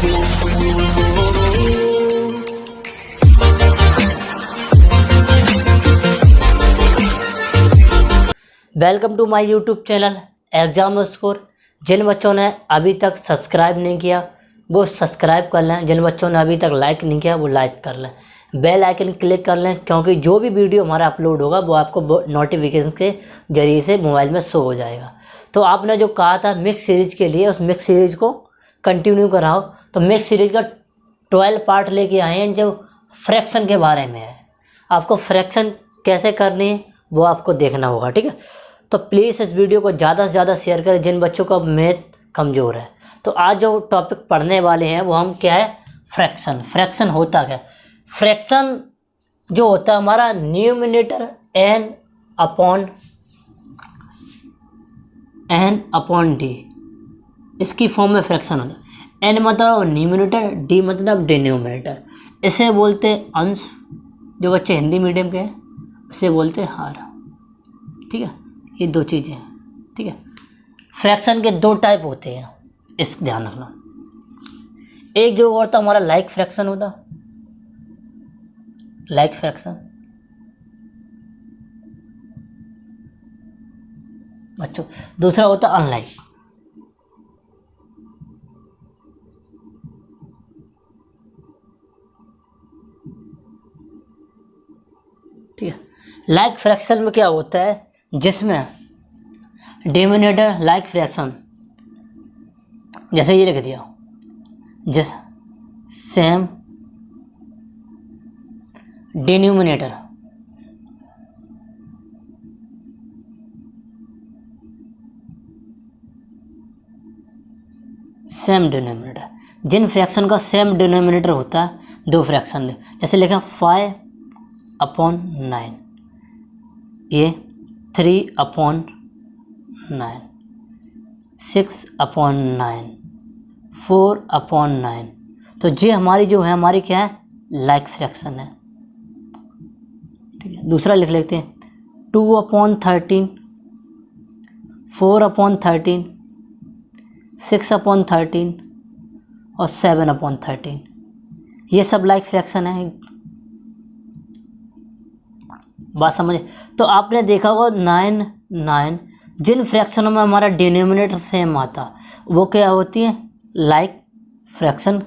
Welcome to my YouTube channel exam score. जिन बच्चों ने अभी तक सब्सक्राइब नहीं किया वो सब्सक्राइब कर लें, जिन बच्चों ने अभी तक लाइक नहीं किया वो लाइक कर लें, बेल आइकन क्लिक कर लें, क्योंकि जो भी वीडियो हमारा अपलोड होगा वो आपको नोटिफिकेशन के ज़रिए से मोबाइल में शो हो जाएगा। तो आपने जो कहा था मिक्स सीरीज़ के लिए, उस मिक्स सीरीज़ को कंटिन्यू कराओ। तो मिक्स सीरीज़ का 12 पार्ट लेके आए हैं जो फ्रैक्शन के बारे में है। आपको फ्रैक्शन कैसे करनी है वो आपको देखना होगा, ठीक है। तो प्लीज़ इस वीडियो को ज़्यादा से ज़्यादा शेयर करें जिन बच्चों का मैथ कमज़ोर है। तो आज जो टॉपिक पढ़ने वाले हैं वो हम क्या है, फ्रैक्शन। फ्रैक्शन होता क्या है? फ्रैक्शन जो होता है हमारा न्यूमिनेटर n अपॉन डी, इसकी फॉर्म में फ्रैक्शन होता है। n मतलब न्यूमिनेटर, d मतलब डिनोमिनेटर। इसे बोलते हैं अंश, जो बच्चे हिंदी मीडियम के हैं इसे बोलते हैं हार, ठीक है। ये दो चीज़ें हैं, ठीक है। फ्रैक्शन के दो टाइप होते हैं, इस ध्यान रखना। एक जो होता हमारा लाइक फ्रैक्शन होता, लाइक फ्रैक्शन बच्चों। दूसरा होता अनलाइक, ठीक है। लाइक फ्रैक्शन में क्या होता है, जिसमें डिनोमिनेटर लाइक फ्रैक्शन, जैसे ये लिख दिया, जैसे सेम डिनोमिनेटर, सेम डिनोमिनेटर। जिन फ्रैक्शन का सेम डिनोमिनेटर होता है, दो फ्रैक्शन ले, जैसे लिखा 5/9, ये 3/9, 6/9, 4/9। तो ये हमारी जो है, हमारी क्या है, लाइक फ्रैक्शन है, ठीक है। दूसरा लिख लेते हैं 2/13, 4/13, 6/13 और 7/13। ये सब लाइक फ्रैक्शन है। बात समझे? तो आपने देखा होगा 9 जिन फ्रैक्शनों में हमारा डिनोमिनेटर सेम आता वो क्या होती हैं, लाइक फ्रैक्शन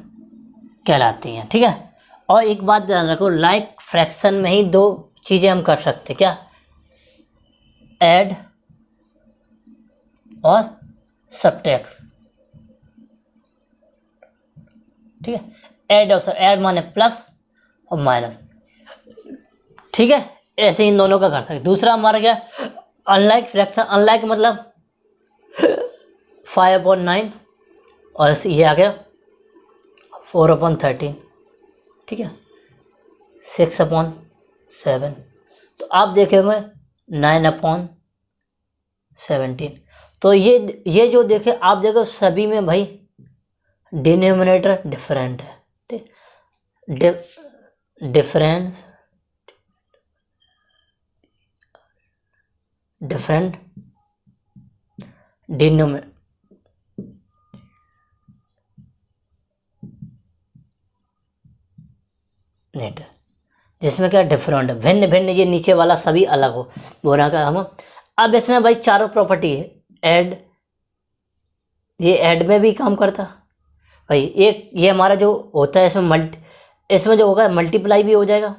कहलाती हैं, ठीक है। और एक बात ध्यान रखो, लाइक फ्रैक्शन में ही दो चीज़ें हम कर सकते हैं, क्या, ऐड और सब्ट्रैक्ट, ठीक है। ऐड और ऐड माने प्लस और माइनस, ठीक है। ऐसे इन दोनों का कर सकते। दूसरा हमारा क्या, अनलाइक फ्रैक्शन। अनलाइक मतलब 5/9 और ये आ गया 4/13, ठीक है, 6/7। तो आप देखेंगे 9/17। तो ये जो देखे आप देखो सभी में भाई डिनोमिनेटर डिफरेंट है, ठीक। डिफरेंट डिनोमिनेटर, जिसमें क्या डिफरेंट, भिन्न भिन्न, ये नीचे वाला सभी अलग हो, बोलना का हम। अब इसमें भाई चारों प्रॉपर्टी है। ऐड, ये ऐड में भी काम करता भाई। एक ये हमारा जो होता है इसमें इसमें जो होगा मल्टीप्लाई भी हो जाएगा,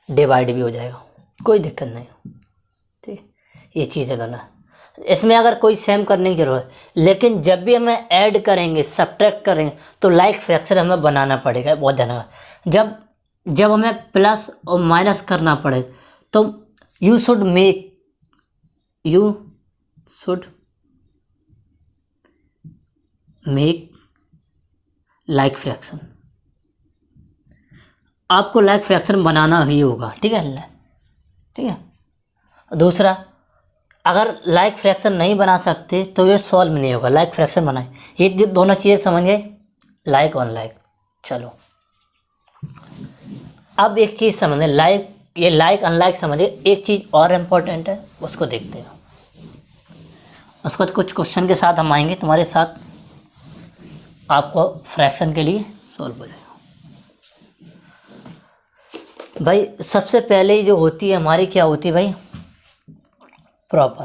डिवाइड भी हो जाएगा, कोई दिक्कत नहीं, ठीक। ये चीज़ है दोनों। इसमें अगर कोई सेम करने की जरूरत है, लेकिन जब भी हमें ऐड करेंगे, सब्ट्रैक्ट करेंगे तो लाइक फ्रैक्शन हमें बनाना पड़ेगा, बहुत ध्यान रखना। जब हमें प्लस और माइनस करना पड़े तो you should make like fraction. आपको लाइक फ्रैक्शन बनाना ही होगा, ठीक है, ठीक है। दूसरा, अगर लाइक फ्रैक्शन नहीं बना सकते तो ये सॉल्व नहीं होगा। लाइक फ्रैक्शन बनाए, ये जो दोनों चीज़ें समझ गए, लाइक ऑन लाइक। चलो अब एक चीज़ समझें, ये लाइक अनलाइक समझिए। एक चीज़ और इम्पोर्टेंट है, उसको देखते हैं। उसके बाद कुछ क्वेश्चन के साथ हम आएंगे तुम्हारे साथ, आपको फ्रैक्शन के लिए सॉल्व हो जाएगा। भाई सबसे पहले जो होती है हमारी, क्या होती है भाई, प्रॉपर।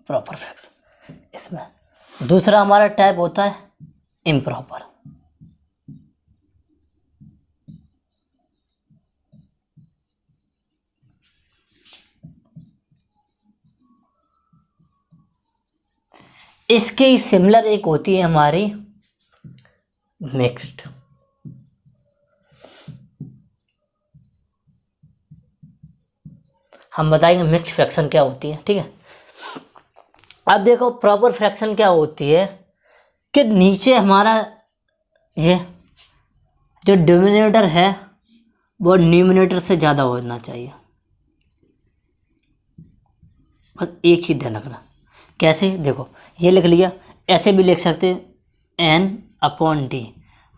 Proper fraction. इसमें दूसरा हमारा टाइप होता है इम्प्रॉपर। इसके ही सिमिलर एक होती है हमारी मिक्स्ड। हम बताएंगे मिक्स्ड फ्रैक्शन क्या होती है, ठीक है। अब देखो प्रॉपर फ्रैक्शन क्या होती है कि नीचे हमारा ये जो डिनोमिनेटर है वो न्यूमरेटर से ज़्यादा होना चाहिए। बस एक चीज़ ध्यान रखना। कैसे, देखो ये लिख लिया, ऐसे भी लिख सकते हैं n/d,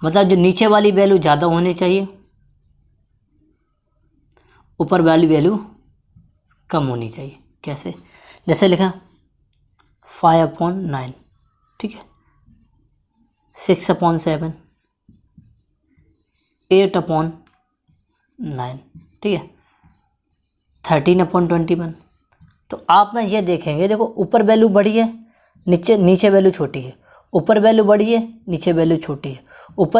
मतलब जो नीचे वाली वैल्यू ज़्यादा होनी चाहिए, ऊपर वाली वैल्यू कम होनी चाहिए। कैसे, जैसे लिखा 5/9, ठीक है, 6/7, 8/9, ठीक है, 13/21। तो आप में ये देखेंगे, देखो ऊपर वैल्यू बड़ी है, नीचे वैल्यू छोटी है, ऊपर वैल्यू बड़ी है, नीचे वैल्यू छोटी है,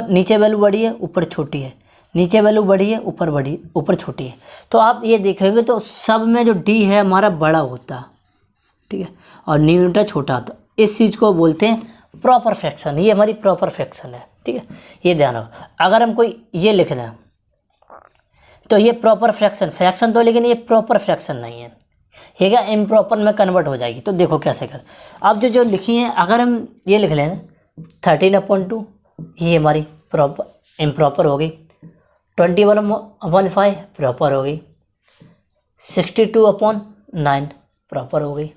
नीचे वैल्यू बड़ी है, ऊपर छोटी है, नीचे वैल्यू बड़ी है, ऊपर छोटी है। तो आप ये देखेंगे तो सब में जो डी है हमारा बड़ा होता है, ठीक है, और न्यूमरेटर छोटा होता है। इस चीज़ को बोलते हैं प्रॉपर फ्रैक्शन। ये हमारी प्रॉपर फ्रैक्शन है, ठीक है, ये ध्यान रखो। अगर हम कोई ये लिख दें तो ये प्रॉपर फ्रैक्शन तो, लेकिन ये प्रॉपर फ्रैक्शन नहीं है, ये क्या इम्प्रॉपर में कन्वर्ट हो जाएगी। तो देखो कैसे कर, अब जो लिखी है, अगर हम ये लिख लें 13/2, ये हमारी प्रॉपर इम्प्रॉपर हो गई। 21/5 प्रॉपर हो गई। 62/9 प्रॉपर हो गई।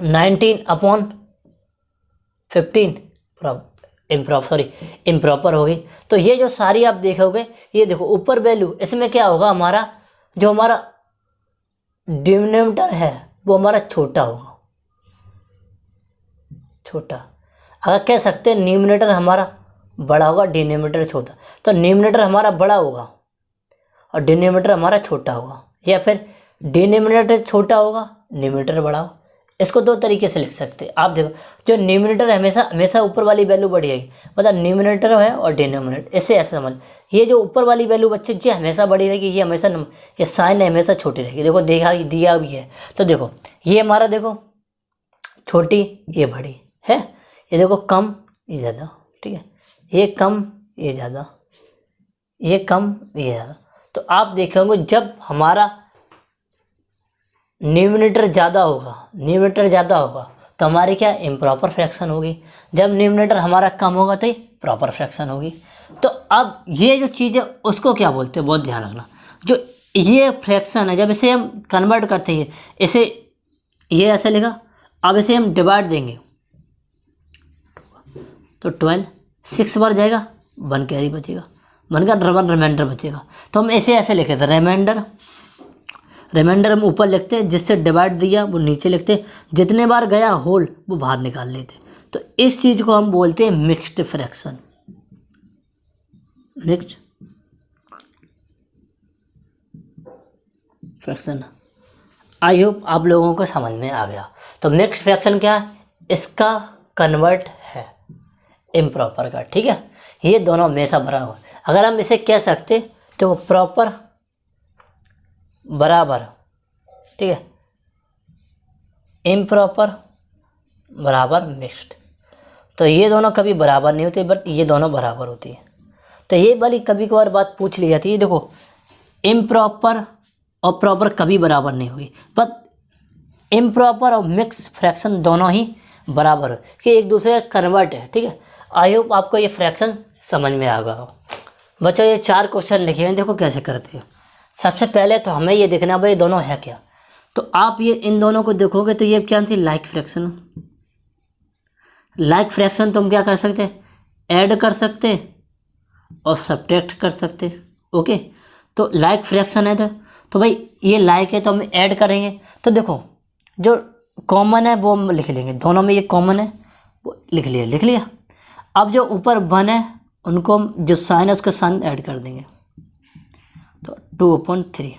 19/15 इम्प्रॉपर हो गई। तो ये जो सारी आप देखोगे, ये देखो ऊपर वैल्यू, इसमें क्या होगा, हमारा जो हमारा डिनोमिनेटर है वो हमारा छोटा होगा, छोटा। अगर कह सकते हैं न्यूमरेटर हमारा बड़ा होगा, डिनोमिनेटर छोटा, तो न्यूमरेटर हमारा बड़ा होगा और डिनोमिनेटर हमारा छोटा होगा, या फिर डिनोमिनेटर छोटा होगा, न्यूमरेटर बड़ा होगा। इसको दो तरीके से लिख सकते हैं। आप देखो, जो न्यूमरेटर हमेशा ऊपर वाली वैल्यू बड़ी आएगी, मतलब न्यूमरेटर है और डिनोमिनेटर, ऐसे समझ। ये जो ऊपर वाली वैल्यू बच्चे जी हमेशा बड़ी रहेगी, ये हमेशा ये साइन हमेशा छोटी रहेगी। देखो देखा दिया भी है, तो देखो ये हमारा, देखो छोटी ये बड़ी है, ये देखो कम ये ज़्यादा, ठीक है, ये कम ये ज़्यादा, ये कम ये ज़्यादा। तो आप देखेंगे जब हमारा न्यूमरेटर ज़्यादा होगा तो हमारी क्या इम्प्रॉपर फ्रैक्शन होगी। जब न्यूमरेटर हमारा कम होगा तो ये प्रॉपर फ्रैक्शन होगी। तो अब ये जो चीज़ है उसको क्या बोलते हैं, बहुत ध्यान रखना। जो ये फ्रैक्शन है, जब इसे हम कन्वर्ट करते हैं, इसे ये ऐसे लिखा, अब इसे हम डिवाइड देंगे तो 12 6 बार जाएगा, 1 कैरी बचेगा, 1 का 1 रिमाइंडर बचेगा। तो हम ऐसे लिखे थे, रिमाइंडर हम ऊपर लिखते हैं, जिससे डिवाइड दिया वो नीचे लिखते, जितने बार गया होल वो बाहर निकाल लेते। तो इस चीज़ को हम बोलते हैं mixed fraction, mixed fraction. I hope आप लोगों को समझ में आ गया। तो मिक्स्ड फ्रैक्शन क्या है, इसका कन्वर्ट है इम्प्रॉपर का, ठीक है। ये दोनों हमेशा बराबर। अगर हम इसे कह सकते तो प्रॉपर बराबर, ठीक है, इम्प्रॉपर बराबर मिक्स्ड। तो ये दोनों कभी बराबर नहीं होते, बट ये दोनों बराबर होती है। तो ये वाली कभी कभार बात पूछ ली जाती है। देखो इम्प्रॉपर और प्रॉपर कभी बराबर नहीं होगी, बट इम्प्रॉपर और मिक्स फ्रैक्शन दोनों ही बराबर हो कि एक दूसरे का कन्वर्ट है, ठीक है। आई होप आपको ये फ्रैक्शन समझ में आ गया हो। बच्चों ये 4 क्वेश्चन लिखे हैं, देखो कैसे करते हो। सबसे पहले तो हमें ये देखना भाई दोनों है क्या। तो आप ये इन दोनों को देखोगे तो ये क्या सी लाइक फ्रैक्शन, लाइक फ्रैक्शन तो हम क्या कर सकते हैं, ऐड कर सकते और सब्ट्रैक्ट कर सकते। ओके, तो लाइक फ्रैक्शन है तो भाई ये लाइक है तो हम ऐड करेंगे। तो देखो जो कॉमन है वो हम लिख लेंगे, दोनों में ये कॉमन है वो लिख लिया। अब जो ऊपर 1 है उनको हम जो साइन है उसका साइन ऐड कर देंगे, तो 2/3।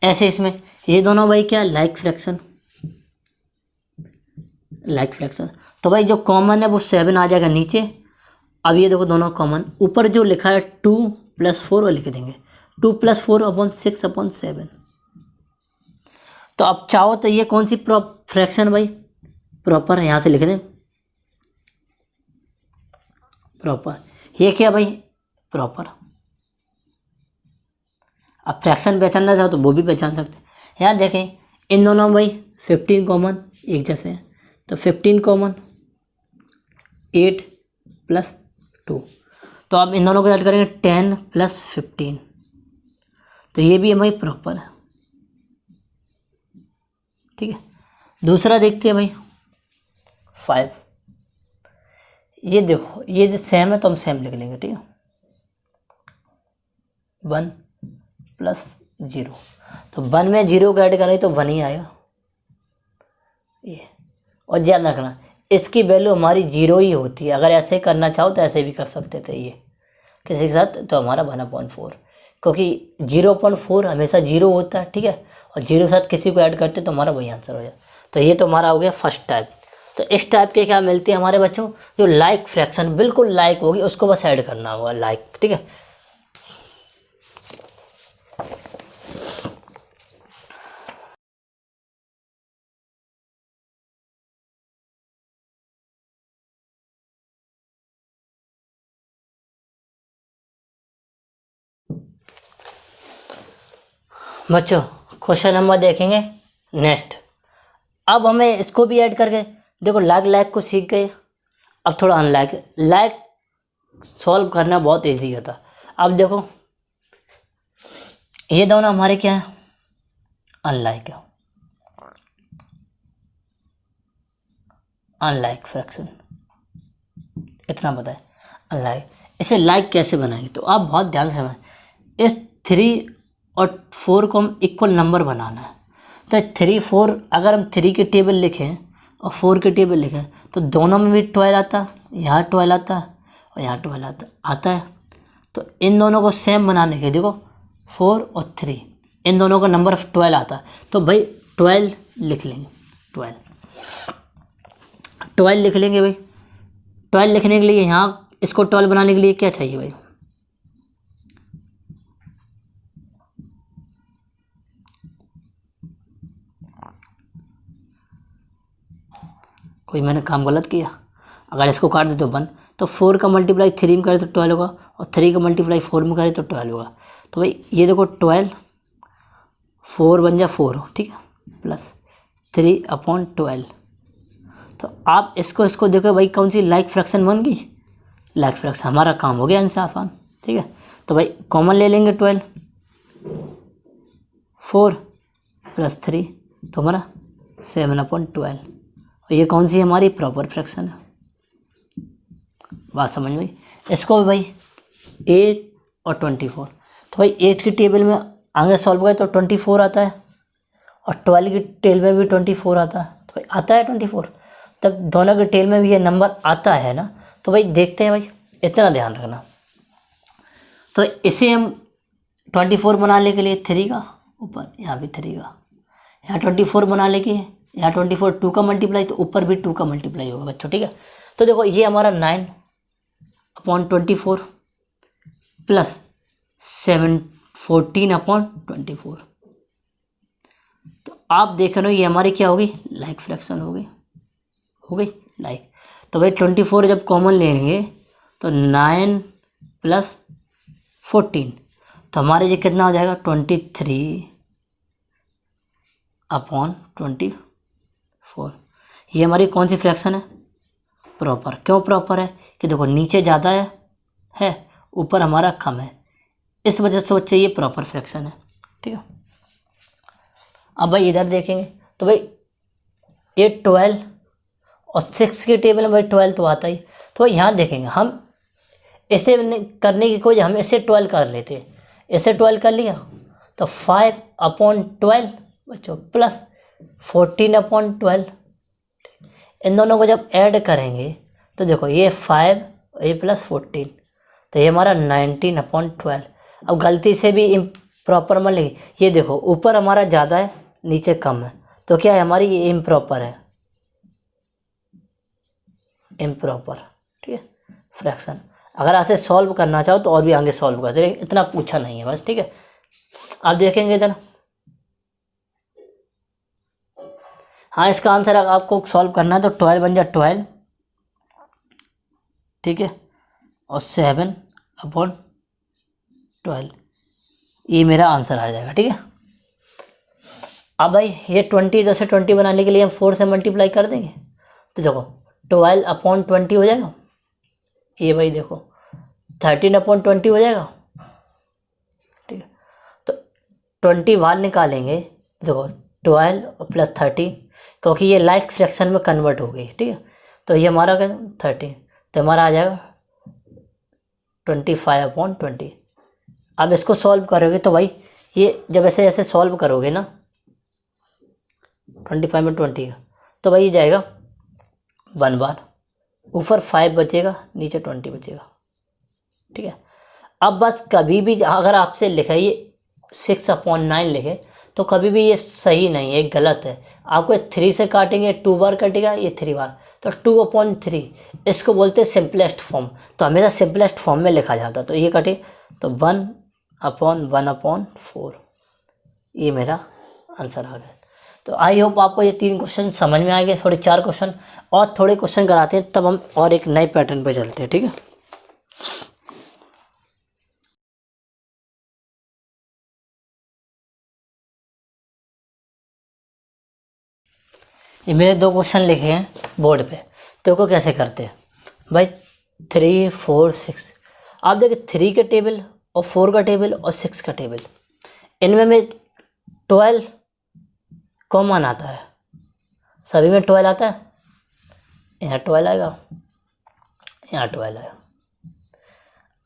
ऐसे इसमें ये दोनों भाई क्या लाइक फ्रैक्शन तो भाई जो कॉमन है वो 7 आ जाएगा नीचे। अब ये देखो दोनों कॉमन, ऊपर जो लिखा है 2 + 4 वो लिख देंगे, 2 + 4/6/7। तो अब चाहो तो ये कौन सी फ्रैक्शन भाई प्रॉपर है, यहाँ से लिख दें प्रॉपर। ये क्या भाई प्रॉपर। अब फ्रैक्शन पहचानना चाहो तो वो भी पहचान सकते हैं। यहाँ देखें इन दोनों में भाई 15 कॉमन एक जैसे हैं, तो 15 कॉमन 8 + 2। तो अब इन दोनों को ऐड करेंगे 10 + 15, तो ये भी हमारी प्रॉपर है। ठीक है, दूसरा देखते हैं भाई 5। ये देखो ये सेम है तो हम सेम लिख लेंगे। ठीक है, 1 + 0, तो 1 में 0 को ऐड करें तो 1 ही आएगा ये। और ध्यान रखना इसकी वैल्यू हमारी 0 ही होती है। अगर ऐसे करना चाहो तो ऐसे भी कर सकते थे ये किसी के साथ, तो हमारा 1/4, क्योंकि 0/4 हमेशा 0 होता है। ठीक है, और 0 के साथ किसी को ऐड करते तो हमारा वही आंसर हो जाए। तो ये तो हमारा हो गया फर्स्ट टाइप। तो इस टाइप के क्या मिलती है हमारे बच्चों, जो लाइक फ्रैक्शन बिल्कुल लाइक होगी उसको बस ऐड करना होगा लाइक। ठीक है, बच्चों क्वेश्चन नंबर देखेंगे नेक्स्ट। अब हमें इसको भी ऐड करके देखो लाइक को सीख गए। अब थोड़ा लाइक सॉल्व करना बहुत इजी होता। अब देखो ये दोनों हमारे क्या है अनलाइक है, अनलाइक फ्रैक्शन, इतना पता है अनलाइक। इसे लाइक कैसे बनाएंगे तो आप बहुत ध्यान से समझ। इस 3 और 4 को हम इक्वल नंबर बनाना है। तो 3 4 अगर हम 3 के टेबल लिखें और 4 के टेबल लिखें तो दोनों में भी 12 आता है, यहाँ 12 आता है और यहाँ 12 आता है। तो इन दोनों को सेम बनाने के देखो 4 और 3 इन दोनों का नंबर 12 आता है, तो भाई 12 लिख लेंगे। 12 लिख लेंगे भाई। 12 लिखने के लिए यहाँ इसको 12 बनाने के लिए क्या चाहिए भाई, कोई मैंने काम गलत किया। अगर इसको काट दे तो 1, तो 4 का मल्टीप्लाई 3 में करे तो 12 होगा और 3 का मल्टीप्लाई 4 में करे तो 12 होगा। तो भाई ये देखो 12 4 बन जा 4, ठीक है, प्लस 3/12। तो आप इसको देखो भाई कौन सी लाइक फ्रैक्शन बन गई, लाइक फ्रैक्शन। हमारा काम हो गया इनसे आसान। ठीक है, तो भाई कॉमन ले लेंगे 12, 4 + 3 तो हमारा 7/12। और ये कौन सी हमारी प्रॉपर फ्रैक्शन है, बात समझ में। इसको भी भाई 8 और 24, तो भाई 8 की टेबल में आगे सॉल्व करें तो 24 आता है और 12 की टेल में भी 24 आता है। तो भाई आता है 24, तब दोनों के टेल में भी ये नंबर आता है ना। तो भाई देखते हैं भाई, इतना ध्यान रखना। तो इसे हम 24 बनाने के लिए 3 का ऊपर, यहाँ भी 3 का, यहाँ 24 बनाने के यहाँ 24 2 का मल्टीप्लाई, तो ऊपर भी 2 का मल्टीप्लाई होगा बच्चों। ठीक है, तो देखो ये हमारा 9/24 प्लस 14/24। तो आप देख रहे हो ये हमारी क्या होगी लाइक फ्रैक्शन हो गई लाइक। तो भाई 24 जब कॉमन लेंगे तो 9 + 14, तो हमारे ये कितना हो जाएगा 23/24। ये हमारी कौन सी फ्रैक्शन है प्रॉपर। क्यों प्रॉपर है कि देखो नीचे ज़्यादा है ऊपर हमारा कम है, इस वजह से बच्चे ये प्रॉपर फ्रैक्शन है। ठीक है, अब भाई इधर देखेंगे तो भाई 8 12 और 6 के टेबल में भाई 12 तो आता ही, तो यहाँ देखेंगे हम ऐसे करने की कोई, हम ऐसे 12 कर लेते, ऐसे 12 कर लिया तो 5/12 बच्चों प्लस 14/12। इन दोनों को जब ऐड करेंगे तो देखो ये 5 ये प्लस 14, तो ये हमारा 19/12। अब गलती से भी इम्प्रॉपर मत लिखिए, ये देखो ऊपर हमारा ज़्यादा है नीचे कम है, तो क्या है हमारी ये इम्प्रॉपर है, इम्प्रॉपर। ठीक है, फ्रैक्शन अगर ऐसे सॉल्व करना चाहो तो और भी आगे सॉल्व कर दे, इतना पूछा नहीं है बस। ठीक है, आप देखेंगे इधर, हाँ इसका आंसर अगर आपको सॉल्व करना है तो 12 बन जाए 12, ठीक है, और 7/12, ये मेरा आंसर आ जाएगा। ठीक है, अब भाई ये 20 इधर से 20 बनाने के लिए हम 4 से मल्टीप्लाई कर देंगे, तो देखो 12/20 हो जाएगा, ये भाई देखो 13/20 हो जाएगा। ठीक है, तो 20 बाहर निकालेंगे, देखो 12 प्लस 30, क्योंकि ये लाइक फ्रैक्शन में कन्वर्ट हो गई। ठीक है, तो ये हमारा 30, तो हमारा आ जाएगा 25/20। अब इसको सॉल्व करोगे तो भाई ये जब ऐसे ऐसे सॉल्व करोगे ना 25/20 का, तो भाई ये जाएगा 1 बार, ऊपर 5 बचेगा नीचे 20 बचेगा। ठीक है, अब बस कभी भी अगर आपसे लिखा ये 6/9 लिखे तो कभी भी ये सही नहीं है, गलत है। आपको 3 से काटेंगे 2 बार कटेगा, ये 3 बार, तो 2/3 इसको बोलते हैं सिंपलेस्ट फॉर्म, तो हमेशा सिंपलेस्ट फॉर्म में लिखा जाता, तो ये कटे तो 1/1/4, ये मेरा आंसर आ गया। तो आई होप आपको ये 3 क्वेश्चन समझ में आ गए। थोड़े 4 क्वेश्चन और थोड़े क्वेश्चन कराते हैं, तब हम और एक नए पैटर्न पे चलते हैं। ठीक है, ये मेरे 2 क्वेश्चन लिखे हैं बोर्ड पे, तो को कैसे करते हैं भाई 3 4 6। आप देखिए 3 का टेबल और 4 का टेबल और 6 का टेबल, इनमें में 12 कॉमन आता है, सभी में 12 आता है, यहाँ 12 आएगा, यहाँ 12 आएगा।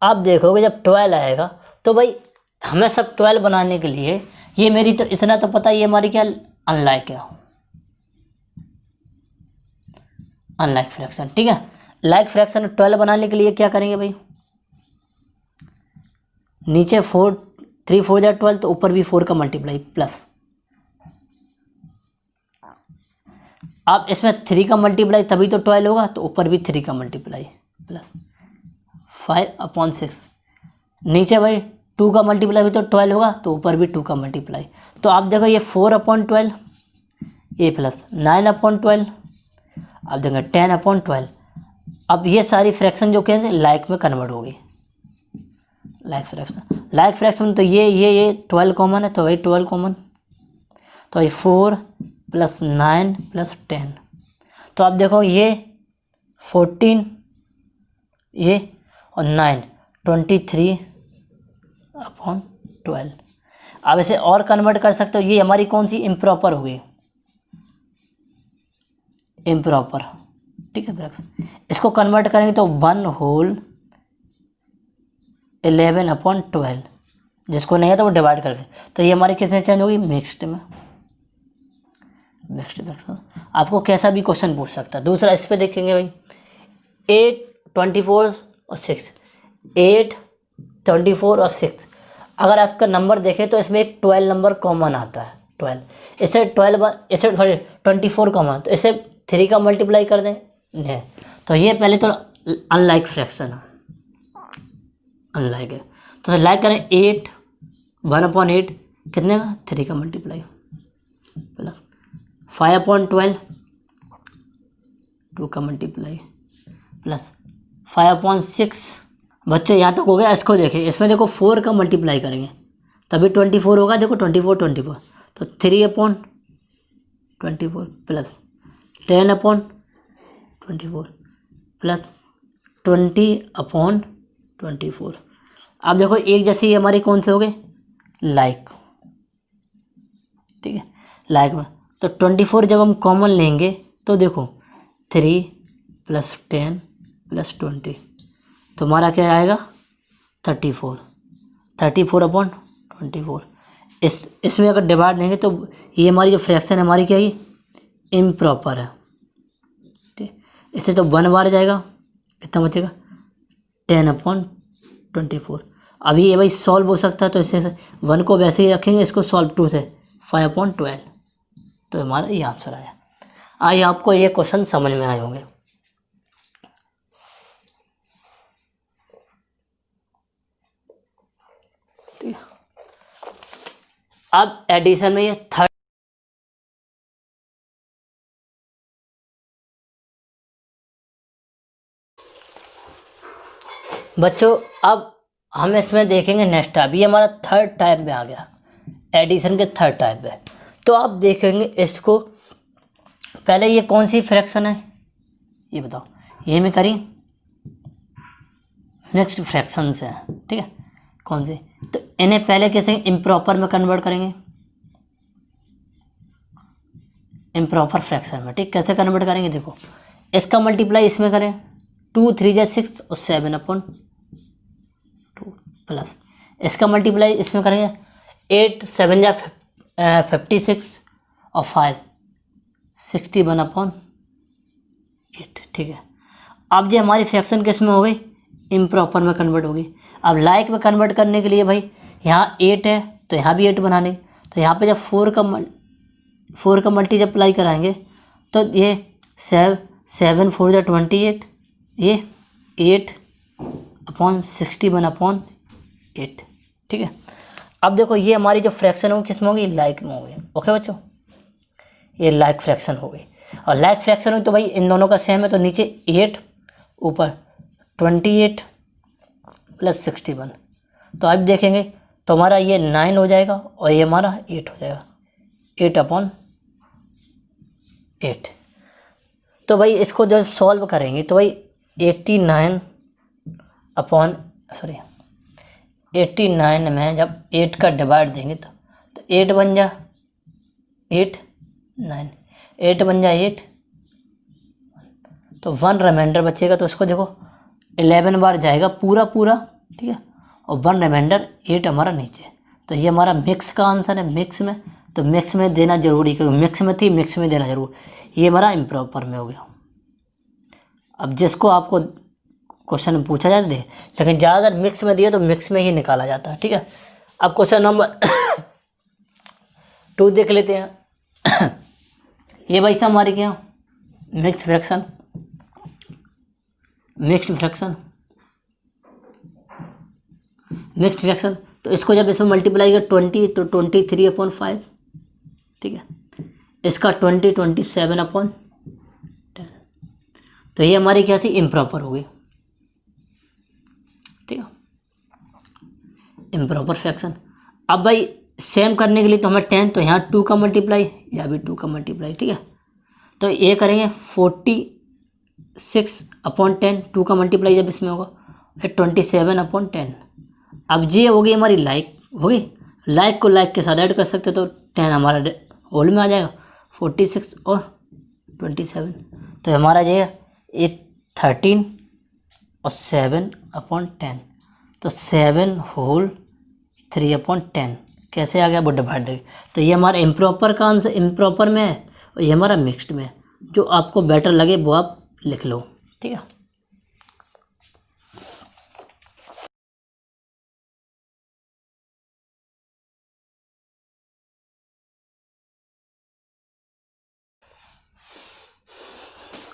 आप देखोगे जब 12 आएगा तो भाई हमें सब 12 बनाने के लिए ये मेरी तो इतना तो पता, ये हमारी क्या अनलाइक है, अनलाइक फ्रैक्शन। ठीक है, लाइक फ्रैक्शन 12 बनाने के लिए क्या करेंगे भाई, नीचे 3 4 या 12, तो ऊपर भी 4 का मल्टीप्लाई प्लस, आप इसमें 3 का मल्टीप्लाई तभी तो 12 होगा, तो ऊपर भी 3 का मल्टीप्लाई प्लस 5/6। नीचे भाई 2 का मल्टीप्लाई भी तो 12 होगा, तो ऊपर भी 2 का मल्टीप्लाई, तो आप देखो ये 4/12 ये प्लस 9/12, अब देखेंगे 10/12। अब ये सारी फ्रैक्शन जो क्या है लाइक में कन्वर्ट हो गई, लाइक फ्रैक्शन तो ये 12 कॉमन है, तो वही 12 कॉमन, तो ये 4 + 9 + 10, तो आप देखो ये 14 ये और 9 23/12। अब इसे और कन्वर्ट कर सकते हो, ये हमारी कौन सी इम्प्रॉपर हो गई, इम्प्रॉपर। ठीक है, इसको कन्वर्ट करेंगे तो 1/11/12, जिसको नहीं है तो वो डिवाइड करके, तो ये हमारी किसमें चेंज होगी, मिक्स्ड में, मिक्स्ड फ्रैक्शन। आपको कैसा भी क्वेश्चन पूछ सकता है। दूसरा इस पे देखेंगे भाई 8 24 और 6, 8 24 और 6, अगर आपका नंबर देखें तो इसमें एक 12 नंबर कॉमन आता है, 12, इसे 24 कॉमन, तो इसे 3 का मल्टीप्लाई कर दें, नहीं तो ये पहले तो अनलाइक फ्रैक्शन है, अनलाइक है, तो लाइक करें 8 1/8 कितने का 3 का मल्टीप्लाई प्लस 5/12 2 का मल्टीप्लाई प्लस 5/6। बच्चे यहाँ तक हो गया। इसको देखें, इसमें देखो 4 का मल्टीप्लाई करेंगे तभी 24 होगा, देखो 24 तो 3/24 प्लस 10/24 प्लस 20/24। अब देखो एक जैसी हमारी कौन से हो गए, लाइक। ठीक है, लाइक में तो 24 जब हम कॉमन लेंगे तो देखो 3 + 10 प्लस 20, तो हमारा क्या आएगा 34 अपॉन 24। इसमें अगर डिवाइड देंगे तो ये हमारी जो फ्रैक्शन है हमारी क्या है, इम्प्रॉपर है। ठीक, इससे तो 1 बार जाएगा, कितना बचेगा 10/24। अभी ये भाई सॉल्व हो सकता है, तो इससे 1 को वैसे ही रखेंगे, इसको सॉल्व 2 से 5/12, तो हमारा ये आंसर आया। आइए आपको ये क्वेश्चन समझ में आए होंगे। अब एडिशन में ये थर्ड बच्चों, अब हम इसमें देखेंगे नेक्स्ट टाइप। ये हमारा थर्ड टाइप में आ गया, एडिशन के थर्ड टाइप में। तो आप देखेंगे इसको, पहले ये कौन सी फ्रैक्शन है ये बताओ, ये में करी नेक्स्ट फ्रैक्शन से है, ठीक है, कौन सी, तो इन्हें पहले कैसे इम्प्रॉपर में कन्वर्ट करेंगे, इम्प्रॉपर फ्रैक्शन में। ठीक, कैसे कन्वर्ट करेंगे, देखो इसका मल्टीप्लाई इसमें करें, 2 3 जा 6 और 7/2 प्लस इसका मल्टीप्लाई इसमें करेंगे, 8 7 जा 56 और 5 61/8। ठीक है, अब ये हमारी फ्रैक्शन किस में हो गई, इम्प्रॉपर में कन्वर्ट होगी। अब लाइक में कन्वर्ट करने के लिए भाई यहाँ 8 है तो यहाँ भी 8 बनाने, तो यहाँ पे जब 4 का मल्टीप्लाई कराएंगे तो ये 7 4 जा 28, ये 8/60/8। ठीक है, अब देखो ये हमारी जो फ्रैक्शन होगी किस में होगी, लाइक में होगी। ओके बच्चों, ये लाइक फ्रैक्शन हो गई। और लाइक फ्रैक्शन हुई तो भाई इन दोनों का सेम है, तो नीचे 8 ऊपर 28 प्लस 61, तो अब देखेंगे तो हमारा ये 9 हो जाएगा और ये हमारा 8 हो जाएगा, 8/8। तो भाई इसको जब सॉल्व करेंगे तो भाई 89 में जब 8 का डिवाइड देंगे तो 8 बन जा 8 9 8 बन जा 8, तो 1 रिमाइंडर बचेगा। तो इसको देखो 11 बार जाएगा पूरा, ठीक है, और 1 रिमाइंडर 8 हमारा नीचे। तो ये हमारा मिक्स का आंसर है, मिक्स में, तो मिक्स में देना जरूरी, क्योंकि मिक्स में थी, मिक्स में देना जरूर। ये हमारा इम्प्रॉपर में हो गया। अब जिसको आपको क्वेश्चन पूछा जाता है, लेकिन ज़्यादातर मिक्स में दिया तो मिक्स में ही निकाला जाता है। ठीक है, अब क्वेश्चन नंबर 2 देख लेते हैं। ये भाई साहब हमारे क्या, मिक्स्ड फ्रैक्शन। तो इसको जब इसमें मल्टीप्लाई कर 20 तो 23/5। ठीक है, इसका 27/10, तो ये हमारी क्या थी, इम्प्रॉपर हो गई। ठीक है, इम्प्रॉपर फ्रैक्शन। अब भाई सेम करने के लिए तो हमें 10, तो यहाँ 2 का मल्टीप्लाई, यहाँ भी 2 का मल्टीप्लाई। ठीक है, तो ये करेंगे 46/10, 2 का मल्टीप्लाई जब इसमें होगा, फिर 27/10। अब ये हो गई हमारी लाइक, हो गई लाइक को लाइक के साथ ऐड कर सकते, तो 10 हमारा होल में आ जाएगा, 46 और 27, तो हमारा ये 13 और 7/10, तो 7 होल 3/10 कैसे आ गया, वो डिवाइड देंगे। तो ये हमारा इम्प्रॉपर का आंसर इम्प्रॉपर में है, और ये हमारा मिक्स्ड में है। जो आपको बेटर लगे वो आप लिख लो। ठीक है,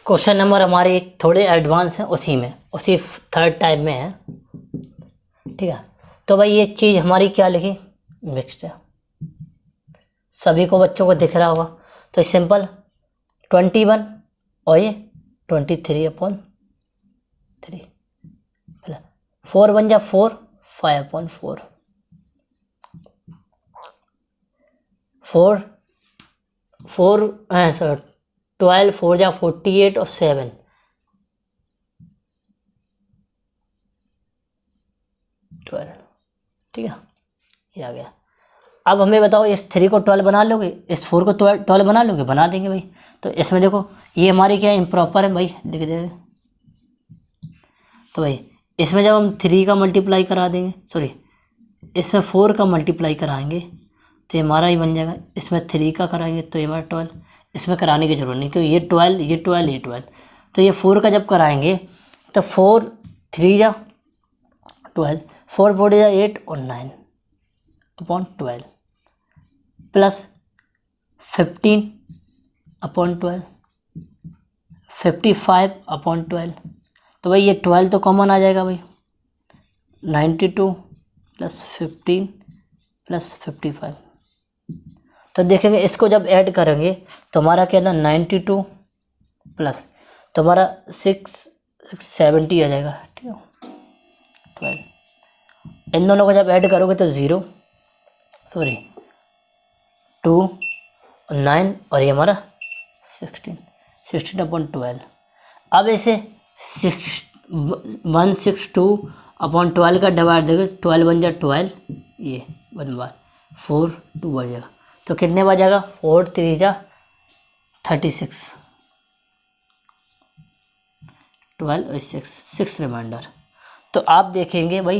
क्वेश्चन नंबर हमारे एक थोड़े एडवांस हैं, उसी थर्ड टाइप में है। ठीक है, तो भाई ये चीज़ हमारी क्या लिखी, मिक्स्ड है, सभी को बच्चों को दिख रहा होगा। तो सिंपल 21 और ये 23/3, 4 बन जा 4, 5/4, 12 4 जा 48 और 7, ठीक है, ये आ गया। अब हमें बताओ इस 3 को 12 बना लोगे, इस 4 को 12 बना लोगे, बना देंगे भाई। तो इसमें देखो ये हमारी क्या इम्प्रॉपर है भाई, लिख दे तो भाई इसमें जब हम 3 का मल्टीप्लाई करा देंगे, सॉरी इसमें 4 का मल्टीप्लाई कराएंगे तो ये हमारा ही बन जाएगा। इसमें 3 का कराएंगे तो ये हमारा 12, इसमें कराने की जरूरत नहीं क्योंकि ये 12 ये 12 ये 12। तो ये 4 का जब कराएंगे तो 4 3 जा 12, 4 4 जा 8 और 9 अपॉन 12 प्लस 15 अपॉन 12 55 अपॉन 12। तो भाई ये 12 तो कॉमन आ जाएगा भाई, 92 प्लस 15 प्लस 55। तो देखेंगे इसको जब ऐड करेंगे तो हमारा क्या था 92 प्लस तो हमारा 670 आ जाएगा, ठीक है 12। इन दोनों को जब ऐड करोगे तो 0 सॉरी 2 9 और ये हमारा 16 अपॉन 12। अब इसे 162 अपॉन 12 का डिवाइड देंगे, 12 बन जाए 12, ये 1 बार 4 2 बन जाएगा। तो कितने बन जाएगा 4 3 जा 36, 12 और 6 रिमाइंडर। तो आप देखेंगे भाई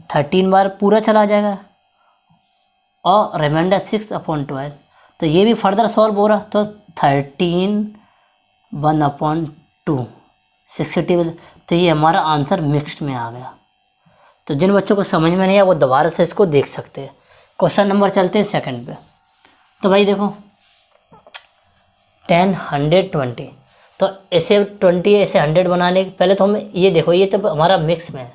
13 बार पूरा चला जाएगा और रिमाइंडर 6 अपॉन 12। तो ये भी फर्दर सॉल्व हो रहा, तो 13 1 अपॉन 2 60। तो ये हमारा आंसर मिक्स्ड में आ गया। तो जिन बच्चों को समझ में नहीं आया वो दोबारा से इसको देख सकते हैं। क्वेश्चन नंबर चलते हैं सेकंड पे। तो भाई देखो 10 100 20, तो ऐसे 20 ऐसे 100 बनाने पहले तो हमें ये देखो ये तो हमारा मिक्स में है,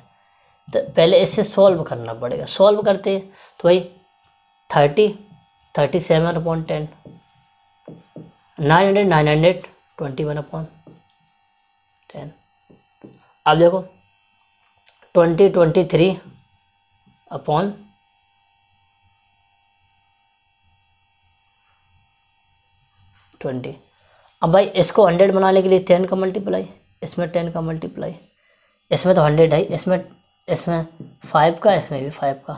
तो पहले इसे सॉल्व करना पड़ेगा। सॉल्व करते हैं तो भाई 37 अपॉन 10, 921 अपॉन 10। अब देखो 23 अपॉन 20। अब भाई इसको 100 बनाने के लिए 10 का मल्टीप्लाई, इसमें 10 का मल्टीप्लाई, इसमें तो 100 है, इसमें 5 का, इसमें भी 5 का।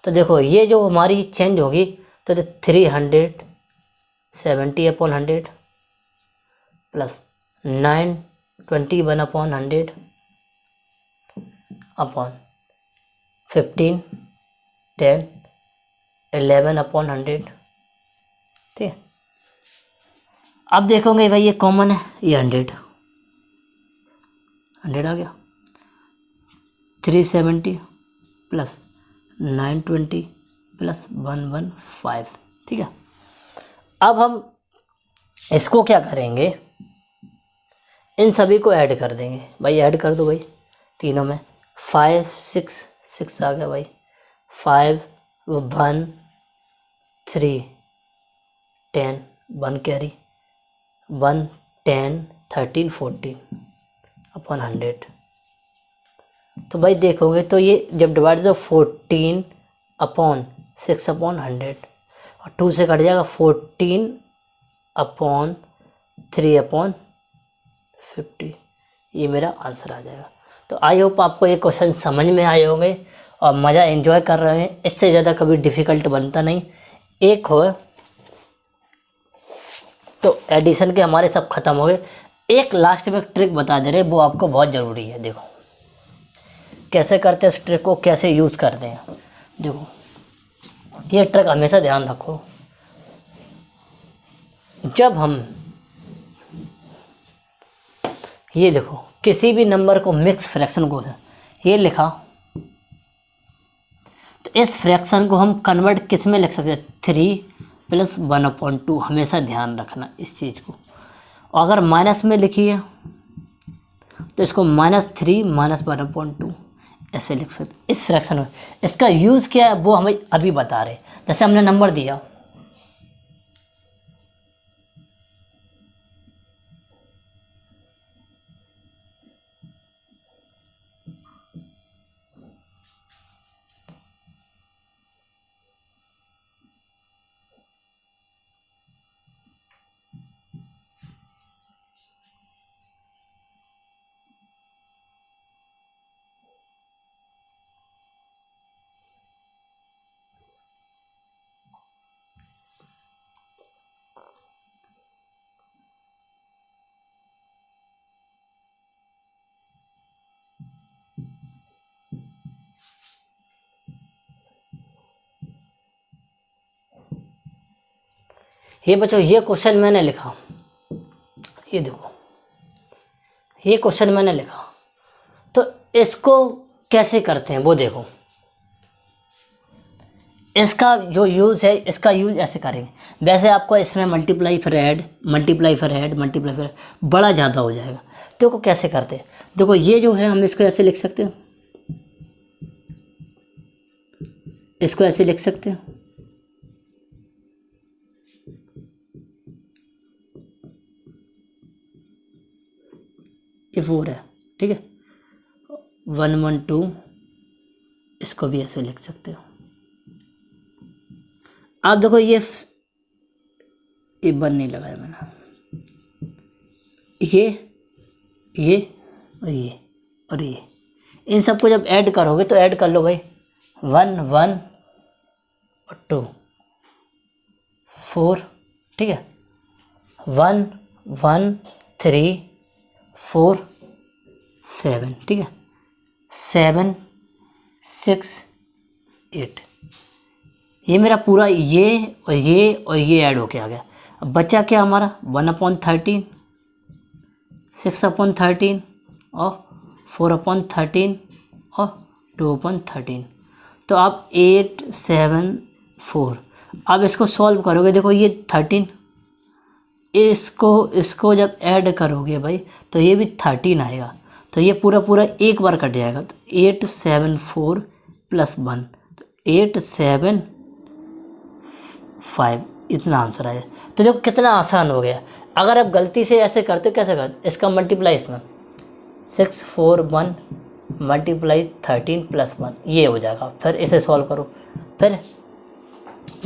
तो देखो ये जो हमारी चेंज होगी तो 370 upon 100 plus 921 upon 100 upon 15 10 11 upon 100, ठीक है। अब देखोगे भाई ये कॉमन है, ये 100 आ गया, 370 प्लस 920 प्लस 115, ठीक है। अब हम इसको क्या करेंगे, इन सभी को ऐड कर देंगे भाई, ऐड कर दो भाई तीनों में, 5 6 आ गया भाई, 5 1 3 10 1 कैरी 1 10 13 14 अपॉन 100। तो भाई देखोगे तो ये जब डिवाइड हो 14 अपॉन 6 अपॉन 100 और 2 से कट जाएगा 14 अपॉन 3 अपॉन 50, ये मेरा आंसर आ जाएगा। तो आई होप आपको ये क्वेश्चन समझ में आए होंगे और मज़ा एंजॉय कर रहे हैं। इससे ज़्यादा कभी डिफ़िकल्ट बनता नहीं। एक हो तो एडिशन के हमारे सब खत्म हो गए। एक लास्ट में ट्रिक बता दे रहे, वो आपको बहुत ज़रूरी है। देखो कैसे करते हैं उस ट्रिक को, कैसे यूज़ करते हैं। देखो ये ट्रिक हमेशा ध्यान रखो, जब हम ये देखो किसी भी नंबर को मिक्स फ्रैक्शन को ये लिखा, तो इस फ्रैक्शन को हम कन्वर्ट किस में लिख सकते हैं, 3 प्लस 1/2। हमेशा ध्यान रखना इस चीज़ को। और अगर माइनस में लिखी है तो इसको -3 -1/2 ऐसे लिख सकते। इस फ्रैक्शन में इसका यूज़ क्या है वो हमें अभी बता रहे। जैसे हमने नंबर दिया ये बच्चों ये क्वेश्चन मैंने लिखा, ये देखो ये क्वेश्चन मैंने लिखा, तो इसको कैसे करते हैं वो देखो। इसका जो यूज़ है, इसका यूज़ ऐसे करेंगे। वैसे आपको इसमें मल्टीप्लाई फिर ऐड, मल्टीप्लाई फिर ऐड, मल्टीप्लाई फिर बड़ा ज़्यादा हो जाएगा। देखो कैसे करते हैं, देखो ये जो है हम इसको ऐसे लिख सकते हैं, इसको ऐसे लिख सकते हैं, ये 4 है, ठीक है। 1 1 2, इसको भी ऐसे लिख सकते हो आप। देखो ये 1 नहीं लगाया मैंने, ये और ये और ये, इन सबको जब ऐड करोगे तो ऐड कर लो भाई, 1 1 और 2 4, ठीक है। 1 1 3 4 7, ठीक है। 7 6 8, ये मेरा पूरा ये और ये ऐड होके आ गया। अब बचा क्या हमारा, 1/13, 6/13 और 4/13 और 2/13। तो आप 8 7 4, आप इसको सॉल्व करोगे। देखो ये 13, इसको जब ऐड करोगे भाई तो ये भी 13 आएगा, तो ये पूरा एक बार कट जाएगा। तो 8 7 4 + 1, तो 8 7 5, इतना आंसर आया। तो देखो कितना आसान हो गया। अगर आप गलती से ऐसे करते हो, कैसे करते, इसका मल्टीप्लाई इसमें 6 4 1 × 13 + 1, ये हो जाएगा। फिर इसे सॉल्व करो, फिर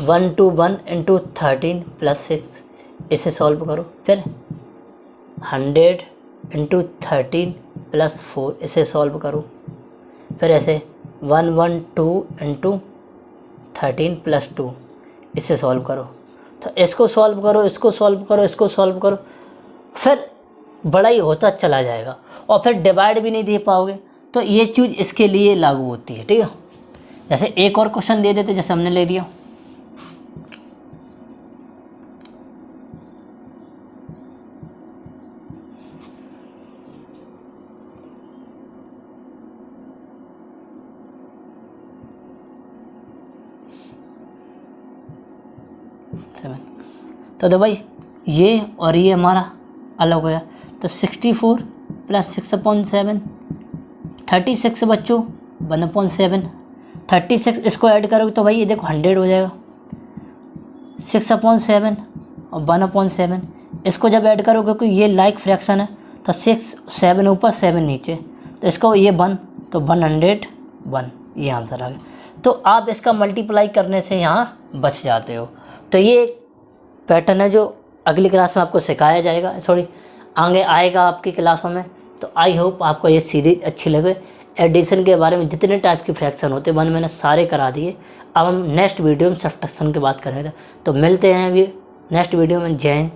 1 2 1 × 13 + 6, इसे सॉल्व करो। फिर 100 × 13 + 4, इसे सॉल्व करो। फिर ऐसे 1 1 2 × 13 + 2, इसे सॉल्व करो। तो इसको सॉल्व करो, इसको सॉल्व करो, इसको सॉल्व करो, फिर बड़ा ही होता चला जाएगा और फिर डिवाइड भी नहीं दे पाओगे। तो ये चीज़ इसके लिए लागू होती है, ठीक है। जैसे एक और क्वेश्चन दे देते, जैसे हमने ले दिया, तो भाई ये और ये हमारा अलग हो गया। तो 64 + 6/7, 36 बच्चों, 1/7, 36 इसको ऐड करोगे तो भाई ये देखो 100 हो जाएगा। 6/7 और 1/7, इसको जब ऐड करोगे क्योंकि ये लाइक फ्रैक्शन है, तो 6 7 ऊपर 7 नीचे, तो इसको ये 1, तो 101, ये आंसर आ गया। तो आप इसका मल्टीप्लाई करने से यहाँ बच जाते हो। तो ये पैटर्न है जो अगली क्लास में आपको सिखाया जाएगा, थोड़ी आगे आएगा आपकी क्लासों में। तो आई होप आपको ये सीरीज अच्छी लगे। एडिशन के बारे में जितने टाइप के फ्रैक्शन होते हैं मैंने सारे करा दिए। अब हम नेक्स्ट वीडियो में सब्ट्रैक्शन की बात करेंगे। तो मिलते हैं अभी नेक्स्ट वीडियो में। जय हिंद।